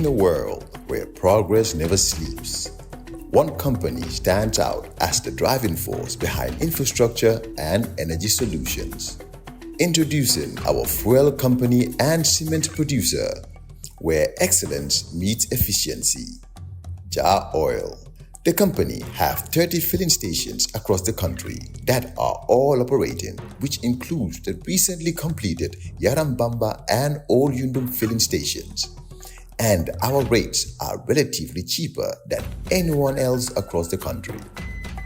In a world where progress never sleeps, one company stands out as the driving force behind infrastructure and energy solutions. Introducing our fuel company and cement producer, where excellence meets efficiency. Jah Oil. The company have 30 filling stations across the country that are all operating, which includes the recently completed Yarambamba and Old Yundum filling stations. And our rates are relatively cheaper than anyone else across the country.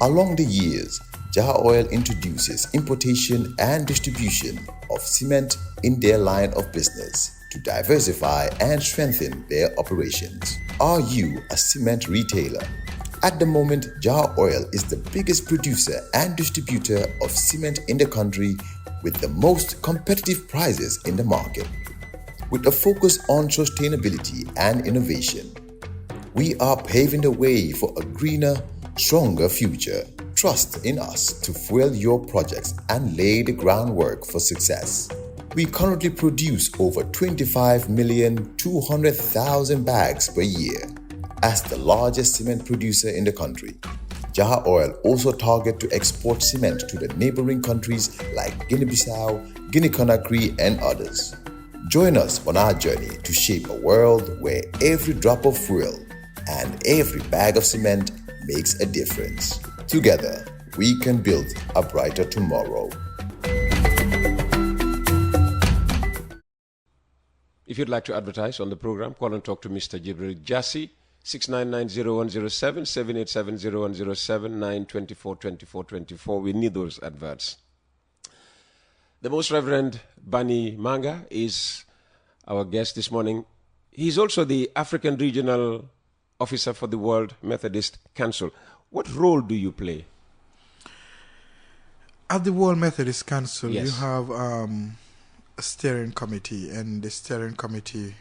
Along the years, Jah Oil introduces importation and distribution of cement in their line of business to diversify and strengthen their operations. Are you a cement retailer? At the moment, Jah Oil is the biggest producer and distributor of cement in the country with the most competitive prices in the market. With a focus on sustainability and innovation, we are paving the way for a greener, stronger future. Trust in us to fuel your projects and lay the groundwork for success. We currently produce over 25,200,000 bags per year. As the largest cement producer in the country, Jah Oil also targets to export cement to the neighboring countries like Guinea-Bissau, Guinea-Conakry, and others. Join us on our journey to shape a world where every drop of fuel and every bag of cement makes a difference. Together, we can build a brighter tomorrow. If you'd like to advertise on the program, call and talk to Mr. Jibril Jassi, 699-0107, 787-0107, 924-2424. We need those adverts. The Most Reverend Bannie Manga is our guest this morning. He's also the African Regional Officer for the World Methodist Council. What role do you play? At the World Methodist Council, Yes. you have a steering committee, and the steering committee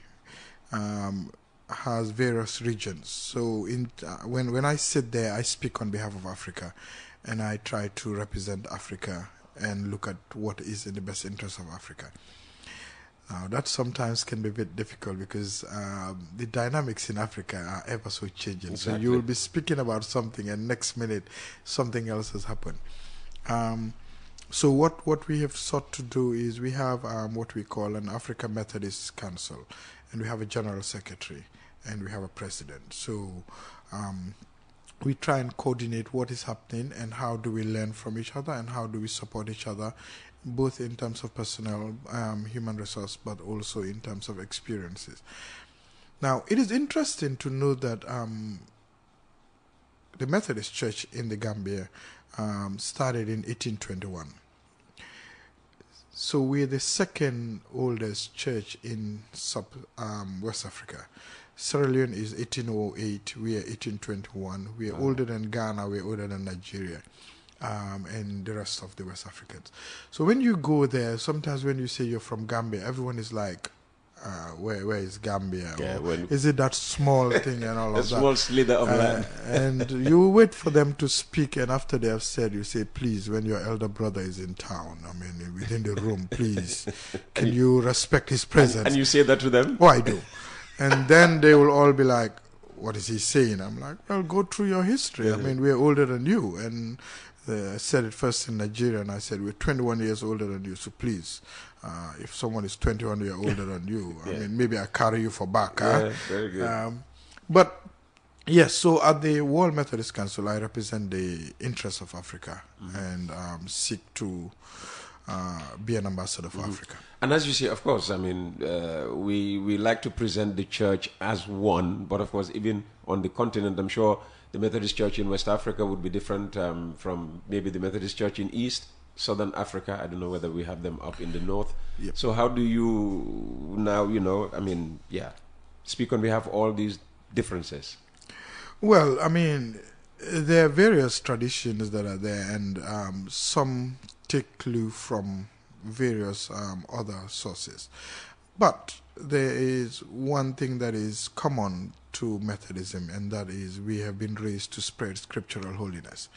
has various regions. So when I sit there, I speak on behalf of Africa, and I try to represent Africa and look at what is in the best interest of Africa. That sometimes can be a bit difficult because the dynamics in Africa are ever so changing. Exactly. So you will be speaking about something and next minute something else has happened. So what we have sought to do is we have what we call an Africa Methodist Council, and we have a general secretary and we have a president. So we try and coordinate what is happening and how do we learn from each other and how do we support each other, both in terms of personnel, human resource, but also in terms of experiences. Now, it is interesting to know that the Methodist Church in the Gambia started in 1821. So we're the second oldest church in West Africa. Sierra Leone is 1808, we are 1821. We are older than Ghana, we are older than Nigeria, and the rest of the West Africans. So when you go there, sometimes when you say you're from Gambia, everyone is like, where is Gambia? Yeah, is it that small thing and all of that? A small slither of land. And you wait for them to speak, and after they have said, you say, please, when your elder brother is in town, I mean, within the room, please, can you respect his presence? And you say that to them? Oh, I do. And then they will all be like, what is he saying? I'm like, well, go through your history. I mean, we're older than you. And I said it first in Nigeria, and I said, we're 21 years older than you, so please, if someone is 21 years older than you, I mean, maybe I carry you for back. Very good. But, yes, so at the World Methodist Council, I represent the interests of Africa and seek to be an ambassador for Africa. And as you say, of course, I mean, we like to present the church as one, but of course, even on the continent, I'm sure the Methodist Church in West Africa would be different from maybe the Methodist Church in East, Southern Africa. I don't know whether we have them up in the north. Yep. So how do you now, speak on behalf of all these differences? Well, I mean, there are various traditions that are there, and some take clue from various other sources. But there is one thing that is common to Methodism, and that is we have been raised to spread scriptural holiness.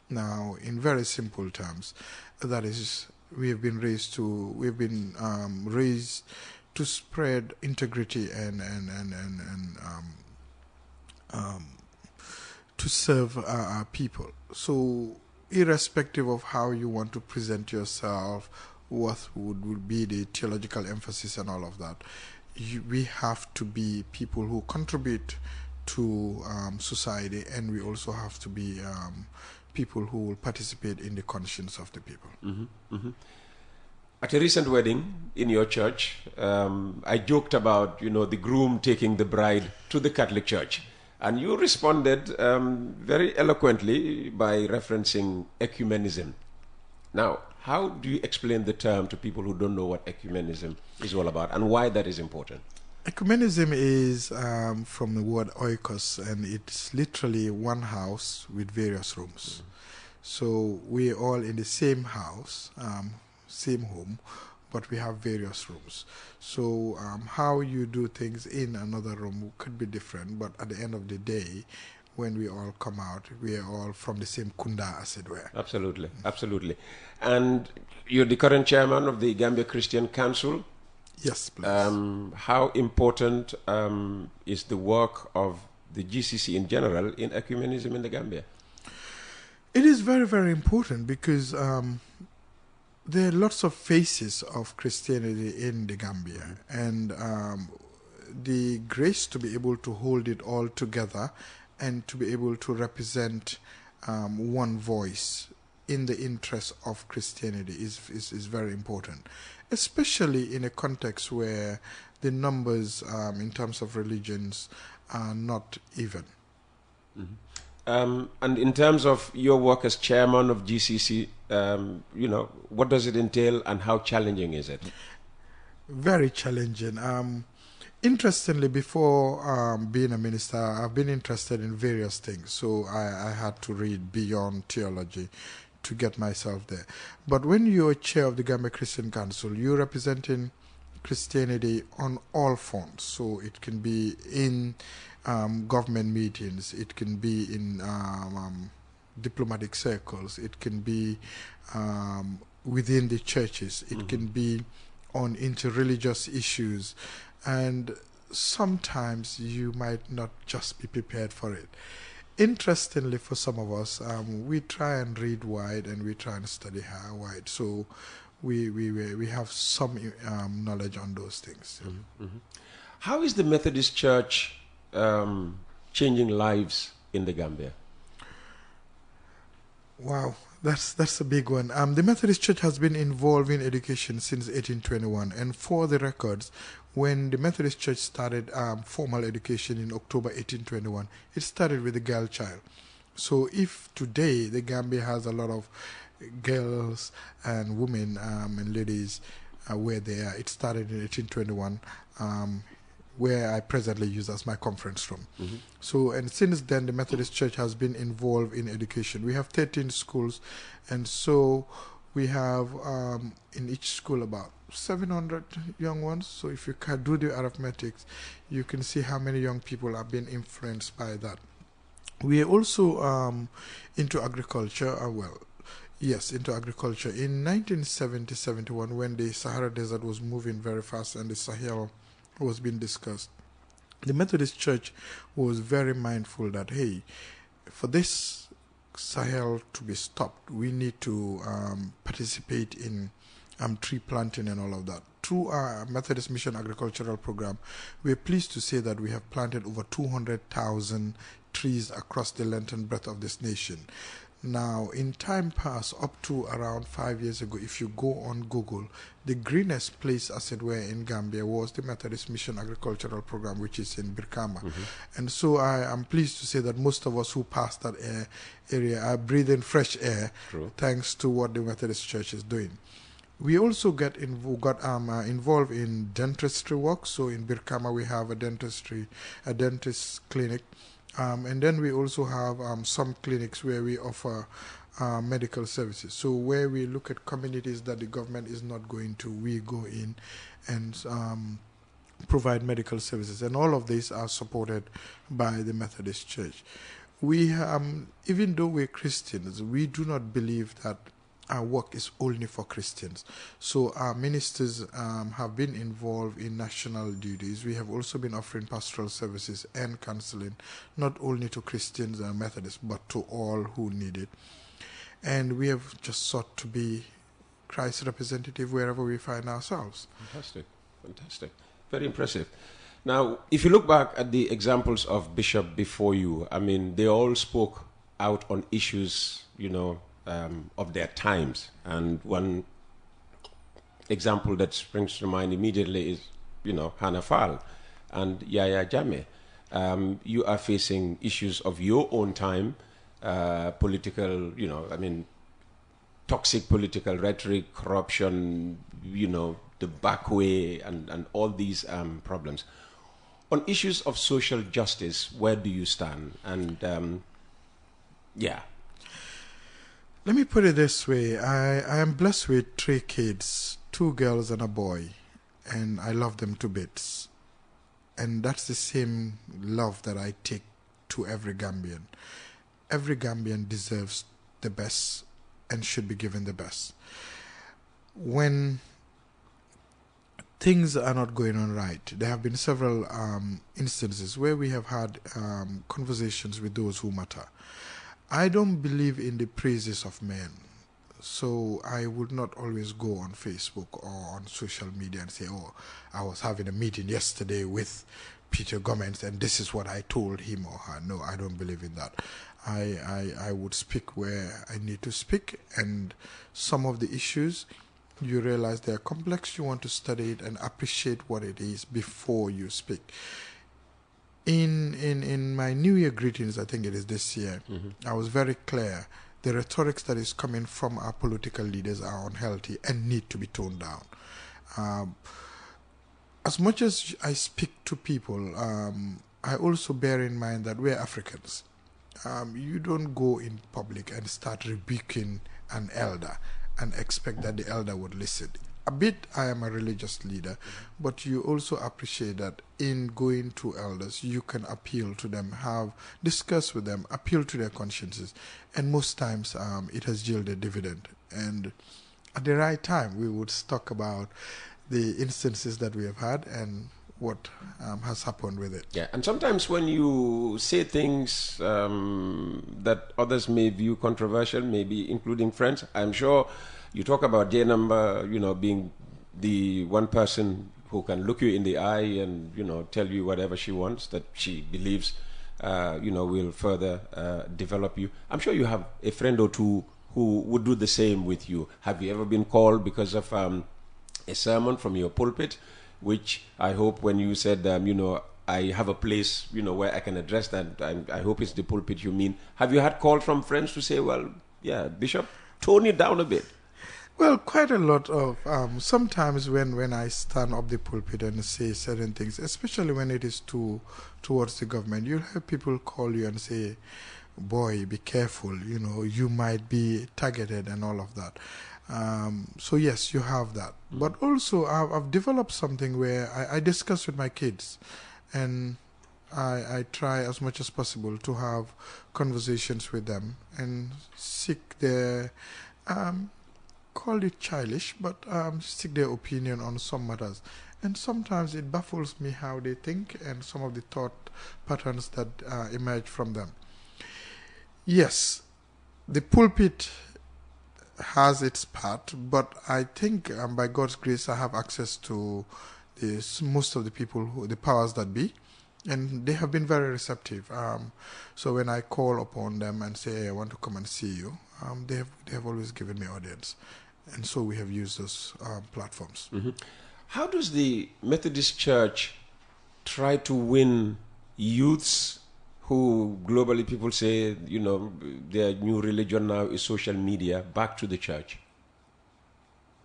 Now, in very simple terms, that is, we have been raised to spread integrity and to serve our people. So, irrespective of how you want to present yourself, what would be the theological emphasis and all of that, we have to be people who contribute to society, and we also have to be people who will participate in the conscience of the people. At a recent wedding in your church, I joked about, the groom taking the bride to the Catholic Church. And you responded very eloquently by referencing ecumenism. Now, how do you explain the term to people who don't know what ecumenism is all about and why that is important? Ecumenism is from the word oikos, and it's literally one house with various rooms. So we're all in the same house, same home, but we have various rooms. So how you do things in another room could be different, but at the end of the day, when we all come out, we are all from the same kunda, as it were. Absolutely, absolutely. And you're the current chairman of the Gambia Christian Council. Yes, please. How important is the work of the GCC in general in ecumenism in the Gambia? It is very, very important because there are lots of faces of Christianity in the Gambia, and the grace to be able to hold it all together and to be able to represent one voice in the interest of Christianity is very important, especially in a context where the numbers in terms of religions are not even. And in terms of your work as chairman of GCC, what does it entail and how challenging is it? Very challenging. Interestingly, before being a minister, I've been interested in various things. So I had to read beyond theology to get myself there. But when you're chair of the Gambia Christian Council, you're representing Christianity on all fronts. So it can be in government meetings, it can be in diplomatic circles, it can be within the churches, it can be on interreligious issues, and sometimes you might not just be prepared for it. Interestingly, for some of us, we try and read wide and we try and study wide, so we have some knowledge on those things. How is the Methodist Church changing lives in the Gambia? Wow, that's a big one. The Methodist Church has been involved in education since 1821, and for the records, when the Methodist Church started formal education in October 1821, it started with the girl child. So if today the Gambia has a lot of girls and women and ladies where they are, it started in 1821, where I presently use as my conference room. So, and since then, the Methodist Church has been involved in education. We have 13 schools, and so we have in each school about 700 young ones. So if you can do the arithmetics, you can see how many young people are being influenced by that. We are also into agriculture, into agriculture. In 1970-71, when the Sahara Desert was moving very fast and the Sahel was being discussed, the Methodist Church was very mindful that, hey, for this Sahel to be stopped, we need to participate in tree planting and all of that. Through our Methodist Mission Agricultural Program, we're pleased to say that we have planted over 200,000 trees across the length and breadth of this nation. Now, in time past, up to around 5 years ago, if you go on Google, the greenest place, as it were, in Gambia was the Methodist Mission Agricultural Program, which is in Birkama. And so I am pleased to say that most of us who pass that area are breathing fresh air, thanks to what the Methodist Church is doing. We also got involved in dentistry work. So in Birkama, we have a dentist clinic. And then we also have some clinics where we offer medical services. So where we look at communities that the government is not going to, we go in and provide medical services. And all of these are supported by the Methodist Church. We, even though we're Christians, we do not believe that our work is only for Christians. So our ministers have been involved in national duties. We have also been offering pastoral services and counseling, not only to Christians and Methodists, but to all who need it. And we have just sought to be Christ's representative wherever we find ourselves. Fantastic, fantastic. Very impressive. Now, if you look back at the examples of Bishop before you, I mean, they all spoke out on issues, of their times. And one example that springs to mind immediately is, Hannah Fall and Yaya Jammeh. You are facing issues of your own time, political, toxic political rhetoric, corruption, the back way, and all these problems. On issues of social justice, where do you stand? And, Let me put it this way. I am blessed with 3 kids, 2 girls and a boy, and I love them to bits. And that's the same love that I take to every Gambian. Every Gambian deserves the best and should be given the best. When things are not going on right, there have been several instances where we have had conversations with those who matter. I don't believe in the praises of men, so I would not always go on Facebook or on social media and say, oh, I was having a meeting yesterday with Peter Gomez and this is what I told him or her. No, I don't believe in that. I would speak where I need to speak, and some of the issues, you realize they are complex, you want to study it and appreciate what it is before you speak. In my New Year greetings, I think it is this year, I was very clear. The rhetorics that is coming from our political leaders are unhealthy and need to be toned down. As much as I speak to people, I also bear in mind that we're Africans. You don't go in public and start rebuking an elder and expect that the elder would listen. A bit, I am a religious leader, but you also appreciate that in going to elders, you can appeal to them, discuss with them, appeal to their consciences, and most times it has yielded dividend. And at the right time, we would talk about the instances that we have had and what has happened with it. Yeah, and sometimes when you say things that others may view controversial, maybe including friends, I'm sure you talk about J Number, being the one person who can look you in the eye and, tell you whatever she wants, that she believes, will further develop you. I'm sure you have a friend or two who would do the same with you. Have you ever been called because of a sermon from your pulpit, which I hope when you said, I have a place, where I can address that, I hope it's the pulpit you mean. Have you had calls from friends to say, well, yeah, Bishop, tone it down a bit? Well, quite a lot of, sometimes when I stand up the pulpit and say certain things, especially when it is towards the government, you'll have people call you and say, boy, be careful, you might be targeted and all of that. So yes, you have that. But also I've developed something where I discuss with my kids, and I try as much as possible to have conversations with them and seek their, call it childish, but seek their opinion on some matters. And sometimes it baffles me how they think and some of the thought patterns that emerge from them. Yes, the pulpit has its part, but I think by God's grace I have access to most of the people, the powers that be, and they have been very receptive. So when I call upon them and say, hey, I want to come and see you, they have always given me audience. And so we have used those platforms. Mm-hmm. How does the Methodist Church try to win youths who globally people say, their new religion now is social media, back to the church?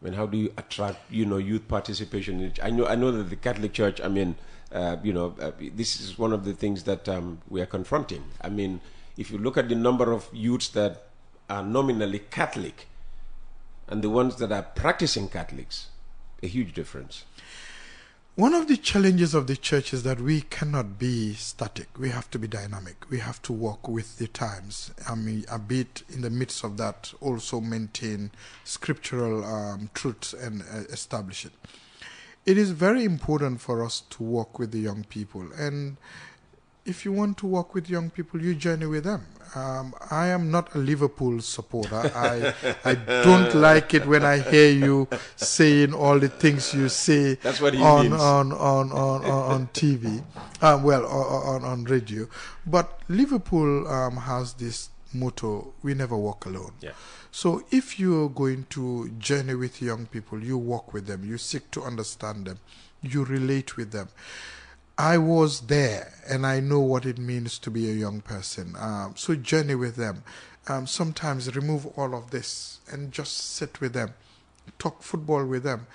I mean, how do you attract, youth participation? I know that the Catholic Church, this is one of the things that we are confronting. I mean, if you look at the number of youths that are nominally Catholic and the ones that are practicing Catholics, a huge difference. One of the challenges of the church is that we cannot be static. We have to be dynamic. We have to walk with the times. I mean, a bit in the midst of that, also maintain scriptural truths and establish it. It is very important for us to walk with the young people. And if you want to walk with young people, you journey with them. I am not a Liverpool supporter. I don't like it when I hear you saying all the things you say. That's what he on, means. on TV, on radio. But Liverpool has this motto: we never walk alone. Yeah. So if you're going to journey with young people, you walk with them, you seek to understand them, you relate with them. I was there, and I know what it means to be a young person. So journey with them. Sometimes remove all of this and just sit with them. Talk football with them.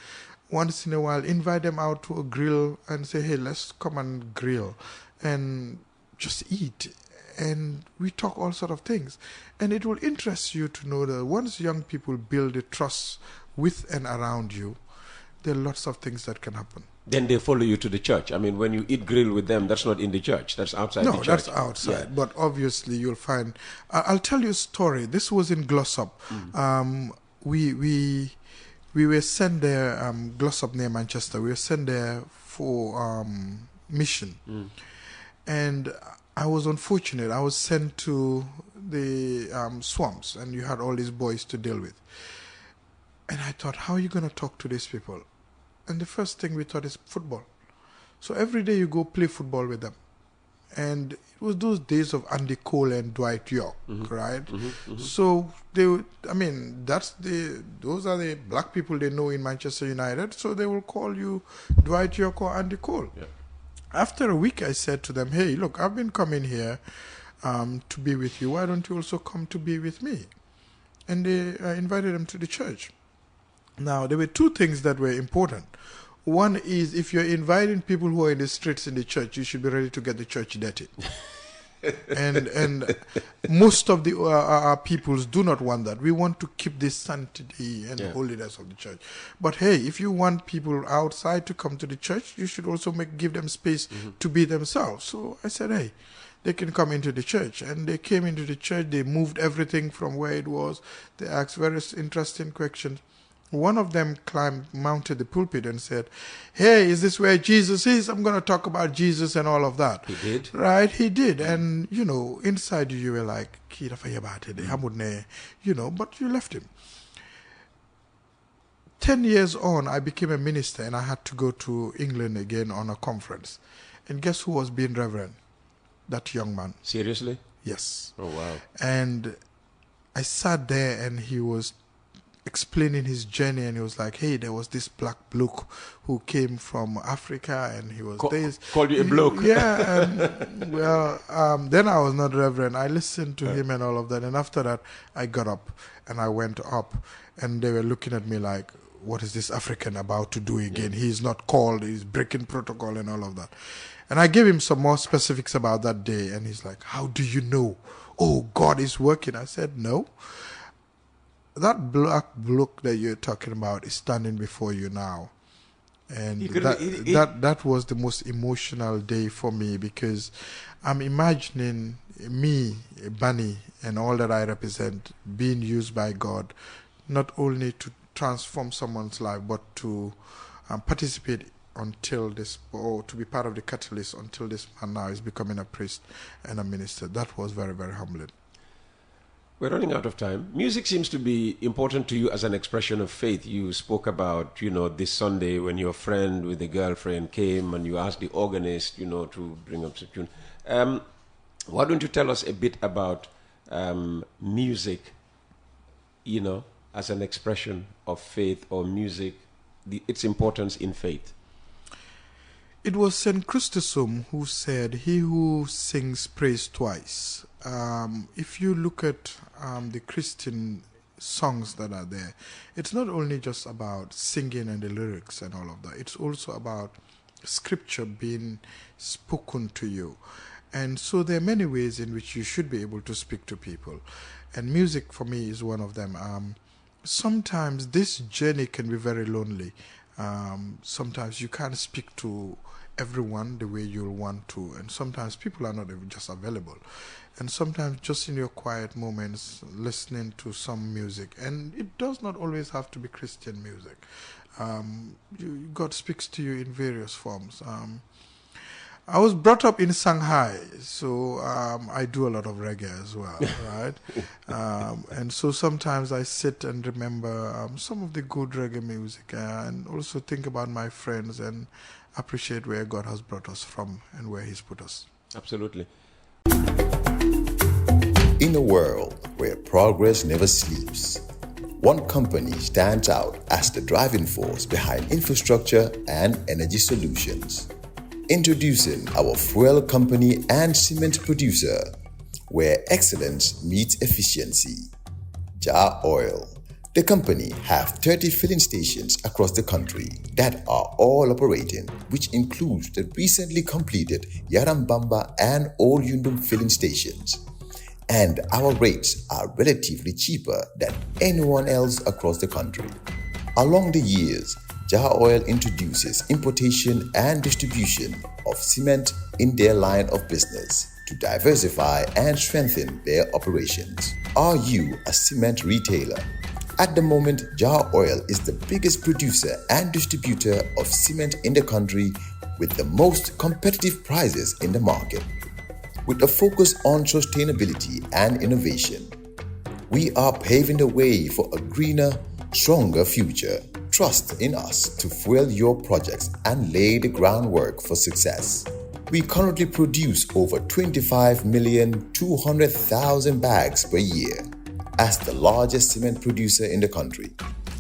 Once in a while, invite them out to a grill and say, hey, let's come and grill. And just eat. And we talk all sort of things. And it will interest you to know that once young people build a trust with and around you, there are lots of things that can happen. Then they follow you to the church. I mean, when you eat grill with them, that's not in the church. That's outside the church. No, that's outside. Yeah. But obviously, you'll find. I'll tell you a story. This was in Glossop. We were sent there. Glossop near Manchester. We were sent there for mission, and I was unfortunate. I was sent to the swamps, and you had all these boys to deal with. And I thought, how are you going to talk to these people? And the first thing we thought is football. So every day you go play football with them. And it was those days of Andy Cole and Dwight York, right? So those are the black people they know in Manchester United. So they will call you Dwight York or Andy Cole. Yeah. After a week, I said to them, hey, look, I've been coming here to be with you. Why don't you also come to be with me? And they invited them to the church. Now, there were two things that were important. One is, if you're inviting people who are in the streets in the church, you should be ready to get the church dirty. and most of the our peoples do not want that. We want to keep the sanctity and holiness of the church. But hey, if you want people outside to come to the church, you should also give them space to be themselves. So I said, hey, they can come into the church. And they came into the church. They moved everything from where it was. They asked very interesting questions. One of them mounted the pulpit and said, hey, is this where Jesus is? I'm going to talk about Jesus and all of that. He did? Right, he did. And, inside you were like, but you left him. 10 years on, I became a minister and I had to go to England again on a conference. And guess who was being reverend? That young man. Seriously? Yes. Oh, wow. And I sat there and he was explaining his journey, and he was like, hey, there was this black bloke who came from Africa, and he was called you a bloke. Yeah. And, then I was not reverend. I listened to him and all of that, and after that I got up and I went up, and they were looking at me like, what is this African about to do again? He's not called, he's breaking protocol and all of that. And I gave him some more specifics about that day, and he's like, how do you know? Oh, God is working. I said, no. That black bloke that you're talking about is standing before you now. And that was the most emotional day for me, because I'm imagining me, Bannie, and all that I represent being used by God, not only to transform someone's life, but to participate until this, or to be part of the catalyst until this man now is becoming a priest and a minister. That was very, very humbling. We're running out of time. Music seems to be important to you as an expression of faith. You spoke about, this Sunday when your friend with the girlfriend came and you asked the organist, to bring up some tune. Why don't you tell us a bit about music, as an expression of faith, or music, its importance in faith? It was St. Chrysostom who said, he who sings praise twice. If you look at the Christian songs that are there, it's not only just about singing and the lyrics and all of that. It's also about scripture being spoken to you. And so there are many ways in which you should be able to speak to people. And music for me is one of them. Sometimes this journey can be very lonely. Sometimes you can't speak to everyone the way you'll want to, and sometimes people are not even just available. And sometimes just in your quiet moments, listening to some music, and it does not always have to be Christian music. God speaks to you in various forms. I was brought up in Shanghai, so I do a lot of reggae as well, right? And so sometimes I sit and remember some of the good reggae music, and also think about my friends and appreciate where God has brought us from and where He's put us. Absolutely. In a world where progress never sleeps, one company stands out as the driving force behind infrastructure and energy solutions. Introducing our fuel company and cement producer, where excellence meets efficiency. Jah Oil. The company have 30 filling stations across the country that are all operating, which includes the recently completed Yarambamba and Old Yundum filling stations. And our rates are relatively cheaper than anyone else across the country. Along the years, Jah Oil introduces importation and distribution of cement in their line of business to diversify and strengthen their operations. Are you a cement retailer? At the moment, Jah Oil is the biggest producer and distributor of cement in the country with the most competitive prices in the market. With a focus on sustainability and innovation, we are paving the way for a greener, stronger future. Trust in us to fuel your projects and lay the groundwork for success. We currently produce over 25,200,000 bags per year. As the largest cement producer in the country,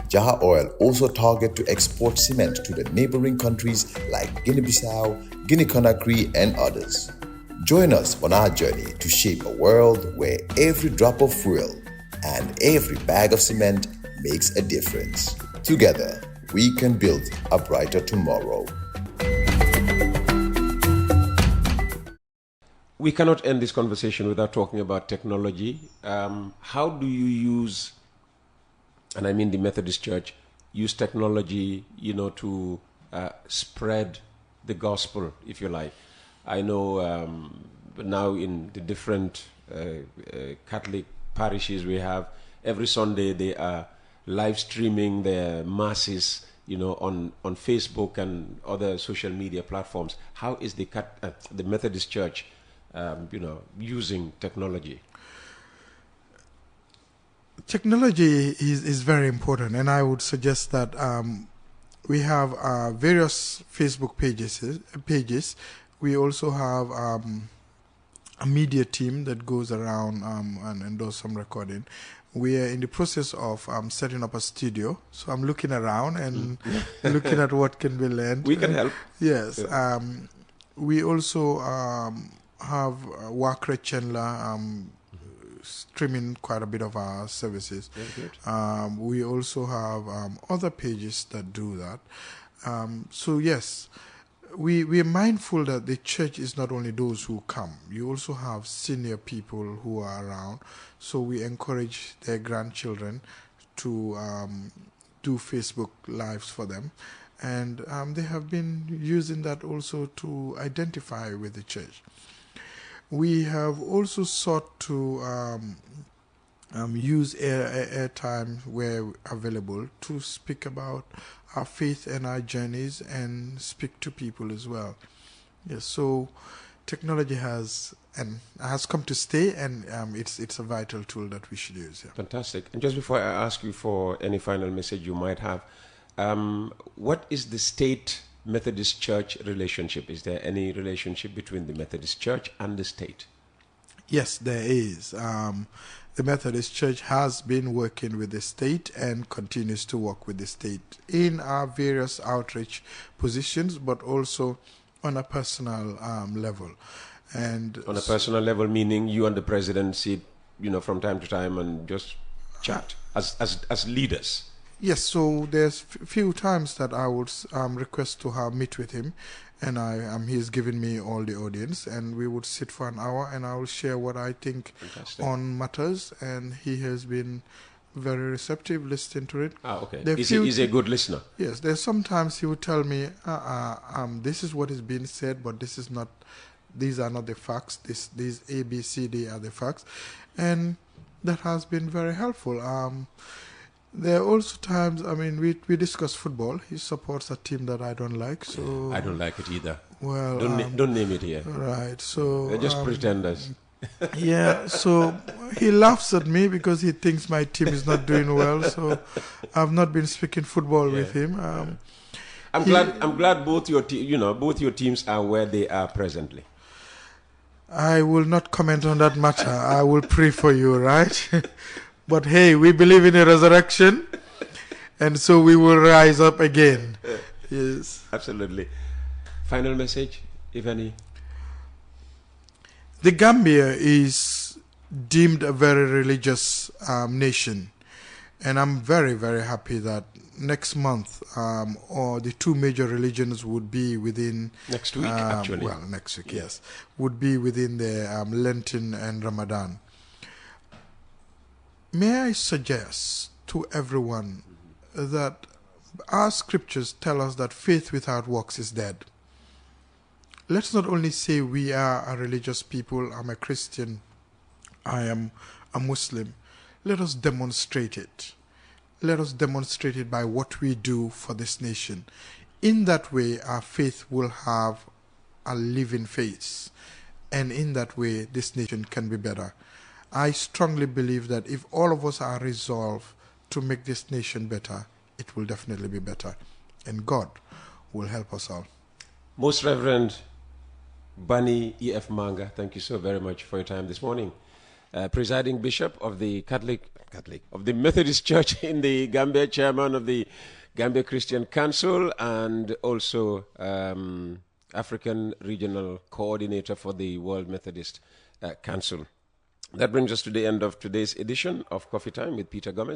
Jah Oil also targets to export cement to the neighboring countries like Guinea-Bissau, Guinea-Conakry, and others. Join us on our journey to shape a world where every drop of fuel and every bag of cement makes a difference. Together, we can build a brighter tomorrow. We cannot end this conversation without talking about technology. How do you use, and I mean the Methodist Church, use technology, to spread the gospel, if you like? I know now in the different Catholic parishes we have, every Sunday they are live streaming their masses, on Facebook and other social media platforms. How is the Methodist Church using technology? Technology is very important, and I would suggest that we have various Facebook pages. We also have a media team that goes around and does some recording. We are in the process of setting up a studio, so I'm looking around and looking at what can be learned. We can help. Yes. Yeah. We also have Wakre Chandler streaming quite a bit of our services. We also have other pages that do that. So yes, we are mindful that the church is not only those who come. You also have senior people who are around. So we encourage their grandchildren to do Facebook Lives for them. And they have been using that also to identify with the church. We have also sought to use airtime where available to speak about our faith and our journeys and speak to people as well. Yes, so technology has come to stay, and it's a vital tool that we should use. Yeah. Fantastic. And just before I ask you for any final message you might have, what is the state Methodist Church relationship? Is there any relationship between the Methodist Church and the state? Yes, there is. The Methodist Church has been working with the state and continues to work with the state in our various outreach positions, but also on a personal level. And on a personal level, meaning you and the president sit, from time to time and just chat as leaders. Yes, so there's few times that I would request to meet with him, and he's given me all the audience, and we would sit for an hour, and I will share what I think on matters, and he has been very receptive, listening to it. Okay. There are He's a good listener. Yes, there's sometimes he would tell me, this is what is being said, but this is not. These are not the facts. These A, B, C, D are the facts, and that has been very helpful. There are also times, I mean, we discuss football. He supports a team that I don't like, so I don't like it either. well, Don't name it here. right. So They're just pretenders. yeah, so he laughs at me because he thinks my team is not doing well. So I've not been speaking football with him. I'm glad both your teams are where they are presently. I will not comment on that matter. I will pray for you, right? But hey, we believe in a resurrection, and so we will rise up again. Yes. Absolutely. Final message, if any? The Gambia is deemed a very religious nation, and I'm very, very happy that next month, or the two major religions would be within next week, actually. Well, next week, yes, would be within the Lenten and Ramadan. May I suggest to everyone that our scriptures tell us that faith without works is dead. Let's not only say we are a religious people, I'm a Christian, I am a Muslim. Let us demonstrate it. Let us demonstrate it by what we do for this nation. In that way, our faith will have a living face. And in that way, this nation can be better. I strongly believe that if all of us are resolved to make this nation better, it will definitely be better. And God will help us all. Most Reverend Bannie E.F. Manga, thank you so very much for your time this morning. Presiding Bishop of the of the Methodist Church in the Gambia, Chairman of the Gambia Christian Council, and also African Regional Coordinator for the World Methodist Council. That brings us to the end of today's edition of Coffee Time with Peter Gomez.